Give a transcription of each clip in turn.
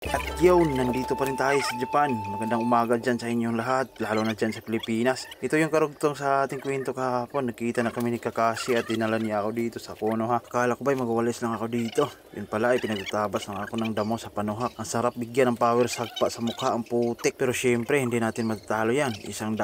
At yun, nandito pa rin tayo sa Japan. Magandang umaga dyan sa inyong lahat, lalo na dyan sa Pilipinas. Ito yung karugtong sa ating kwento kahapon. Nagkita na kami ni Kakashi at dinala niya ako dito sa Konoha. Akala ko ba'y magwawalis lang ako dito. Yun pala ay pinagtatabas lang ako ng damo sa panuhak. Ang sarap bigyan ng power sagpa sa mukha, ang putik. Pero syempre, hindi natin matatalo yan. 100%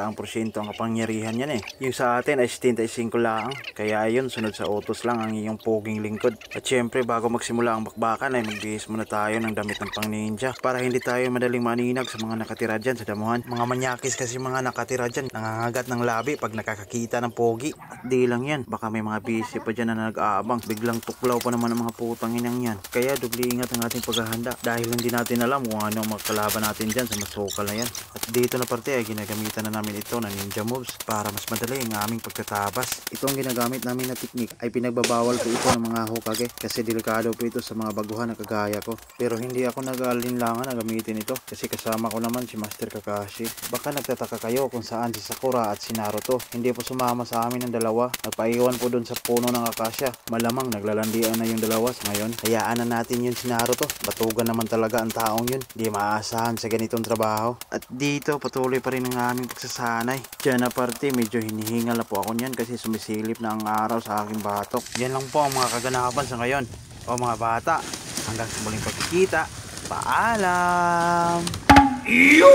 ang kapangyarihan yan eh. Yung sa atin ay 75 lang. Kaya yun, sunod sa utos lang ang iyong poging lingkod. At syempre, bago magsimula ang bakbakan ay magbihis muna tayo ng damit ng pang ninja para hindi tayo madaling maninag sa mga nakatira dyan sa damuhan. Mga manyakis kasi mga nakatira dyan, nangangagat ng labi pag nakakakita ng pogi. At di lang yan, baka may mga busy pa dyan na nag-aabang, biglang tuklaw pa naman ang mga putang inang yan. Kaya dubli ingat ang ating paghahanda dahil hindi natin alam kung ano ang magkalaban natin dyan sa masukal na yan. At dito na parte ay ginagamitan na namin ito na ninja moves para mas madali ang aming pagtatabas. Itong ginagamit namin na teknik ay pinagbabawal po ito ng mga Hokage kasi delikado po ito sa mga baguhan na kagaya ko. Pero hindi ako nag-alinlangan na gamitin ito kasi kasama ko naman si Master Kakashi. Baka nagtataka kayo kung saan si Sakura at si Naruto. Hindi po sumama sa amin ng dalawa. Nagpaiwan po dun sa puno ng akasya. Malamang naglalandian na yung dalawa sa ngayon. Hayaan na natin yun si Naruto. Batugan naman talaga ang taong yun. Di maaasahan sa ganitong trabaho. At dito patuloy pa rin ang aming pagsasanay. Diyan na parte medyo hinihingal na po ako niyan kasi sumisilip na ang araw sa aking batok. Yan lang po ang mga kaganapan sa ngayon. O mga bata, hanggang sa muling pagkikita. Paalam! Iyo!